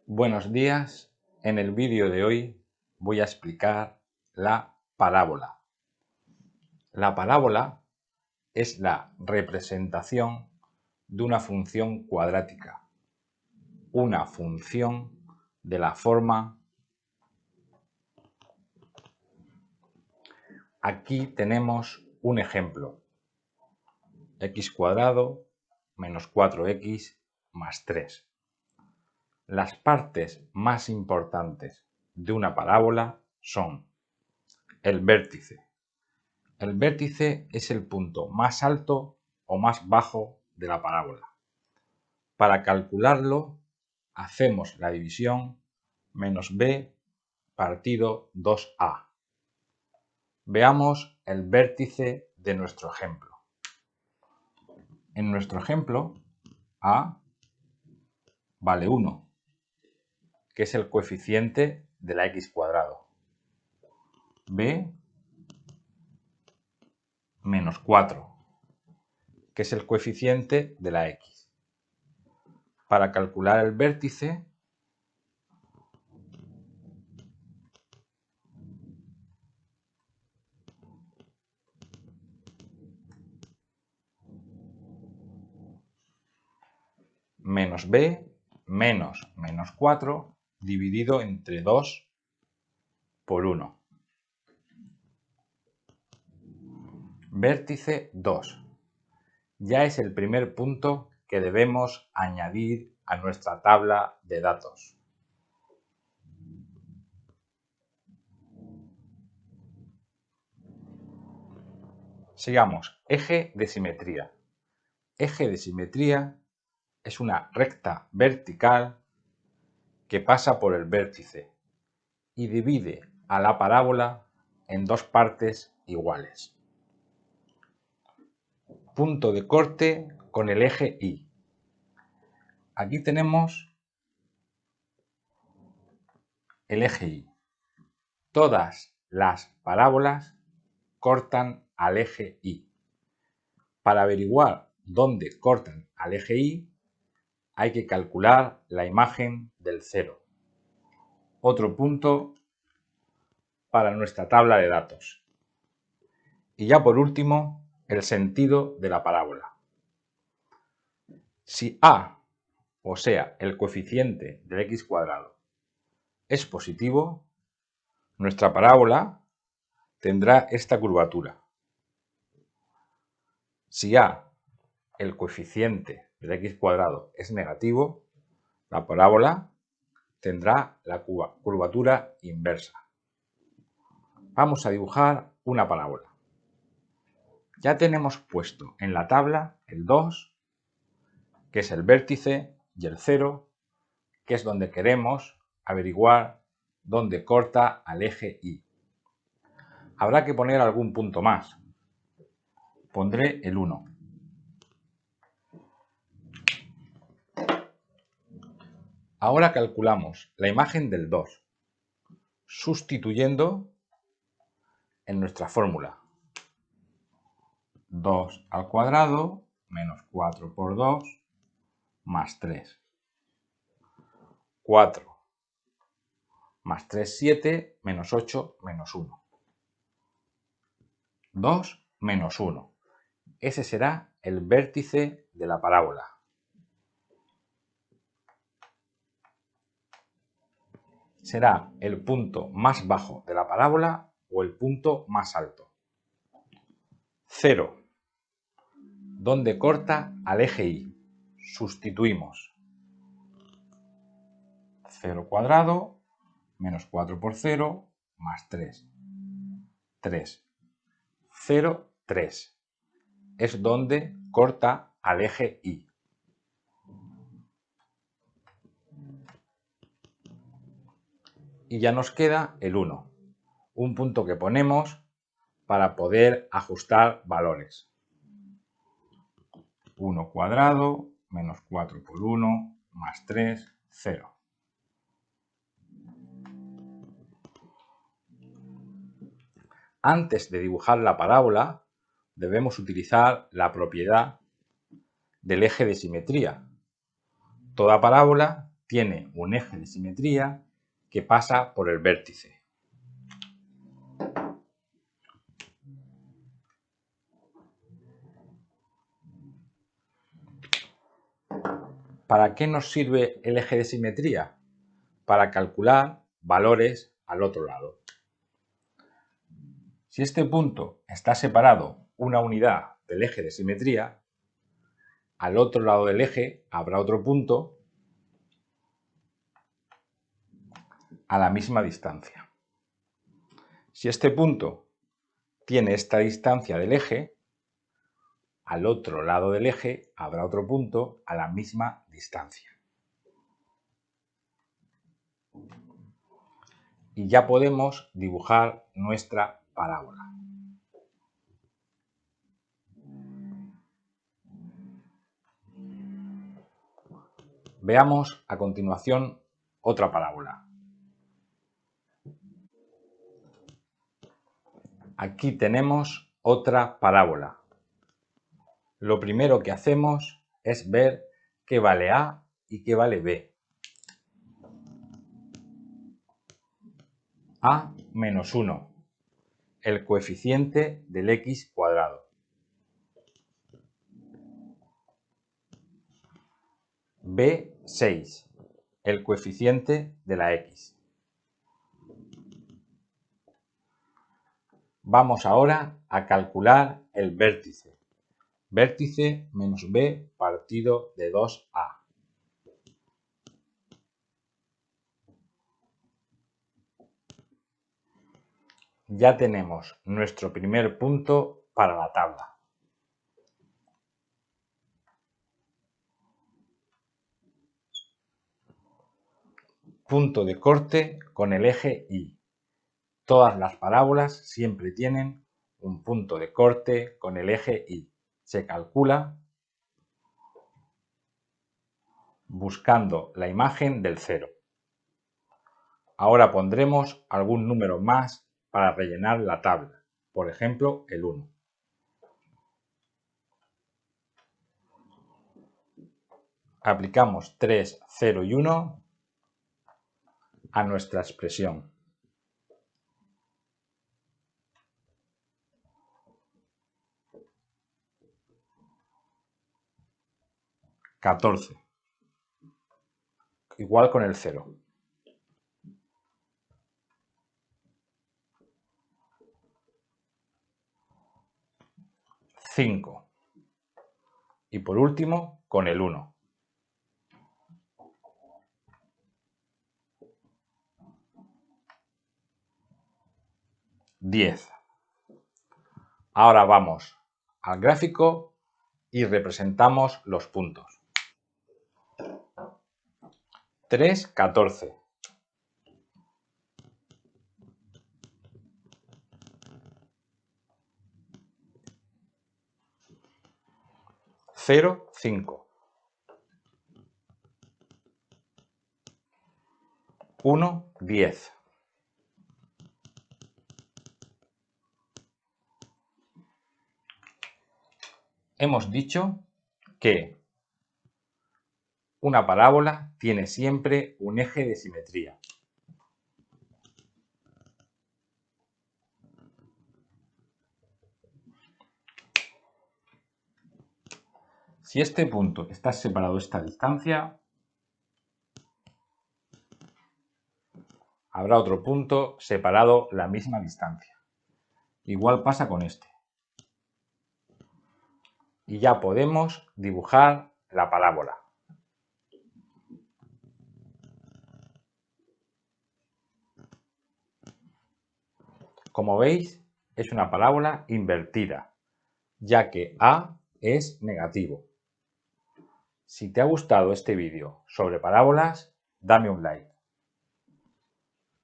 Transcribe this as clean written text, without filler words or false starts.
Buenos días, en el vídeo de hoy voy a explicar la parábola. La parábola es la representación de una función cuadrática, una función de la forma. Aquí tenemos un ejemplo, x cuadrado menos 4x más 3. Las partes más importantes de una parábola son el vértice. El vértice es el punto más alto o más bajo de la parábola. Para calcularlo, hacemos la división menos b partido 2a. Veamos el vértice de nuestro ejemplo. En nuestro ejemplo, a vale 1, que es el coeficiente de la x cuadrado. B menos 4, que es el coeficiente de la x. Para calcular el vértice, menos b menos 4 dividido entre 2 por 1. Vértice 2. Ya es el primer punto que debemos añadir a nuestra tabla de datos. Sigamos. Eje de simetría. Eje de simetría es una recta vertical que pasa por el vértice y divide a la parábola en dos partes iguales. Punto de corte con el eje Y. Aquí tenemos el eje Y. Todas las parábolas cortan al eje Y. Para averiguar dónde cortan al eje Y, hay que calcular la imagen del cero. Otro punto para nuestra tabla de datos. Y ya por último, el sentido de la parábola. Si a, o sea, el coeficiente del x cuadrado, es positivo, nuestra parábola tendrá esta curvatura. Si a, el coeficiente del x cuadrado, es negativo, la parábola tendrá la curvatura inversa. Vamos a dibujar una parábola. Ya tenemos puesto en la tabla el 2, que es el vértice, y el 0, que es donde queremos averiguar dónde corta al eje Y. Habrá que poner algún punto más. Pondré el 1. Ahora calculamos la imagen del 2, sustituyendo en nuestra fórmula. 2 al cuadrado menos 4 por 2 más 3. 4 más 3, 7, menos 8, menos 1. 2 menos 1. Ese será el vértice de la parábola. Será el punto más bajo de la parábola o el punto más alto. 0. ¿Dónde corta al eje Y? Sustituimos. 0 cuadrado menos 4 por 0 más 3. 3. 0, 3. Es donde corta al eje Y. Y ya nos queda el 1, un punto que ponemos para poder ajustar valores. 1 cuadrado menos 4 por 1 más 3, 0. Antes de dibujar la parábola, debemos utilizar la propiedad del eje de simetría. Toda parábola tiene un eje de simetría que pasa por el vértice. ¿Para qué nos sirve el eje de simetría? Para calcular valores al otro lado. Si este punto está separado una unidad del eje de simetría, al otro lado del eje habrá otro punto a la misma distancia. Si este punto tiene esta distancia del eje, al otro lado del eje habrá otro punto a la misma distancia. Y ya podemos dibujar nuestra parábola. Veamos a continuación otra parábola. Aquí tenemos otra parábola. Lo primero que hacemos es ver qué vale A y qué vale B. A menos 1, el coeficiente del x cuadrado. B, 6, el coeficiente de la x. Vamos ahora a calcular el vértice. Vértice menos b partido de 2a. Ya tenemos nuestro primer punto para la tabla. Punto de corte con el eje Y. Todas las parábolas siempre tienen un punto de corte con el eje Y. Se calcula buscando la imagen del 0. Ahora pondremos algún número más para rellenar la tabla, por ejemplo el 1. Aplicamos 3, 0 y 1 a nuestra expresión. $14, igual con el 0. 5. Y por último, con el 1. 10. Ahora vamos al gráfico y representamos los puntos. 3, 14. 0, 5. 1, 10. Hemos dicho que una parábola tiene siempre un eje de simetría. Si este punto está separado de esta distancia, habrá otro punto separado la misma distancia. Igual pasa con este. Y ya podemos dibujar la parábola. Como veis, es una parábola invertida, ya que A es negativo. Si te ha gustado este vídeo sobre parábolas, dame un like.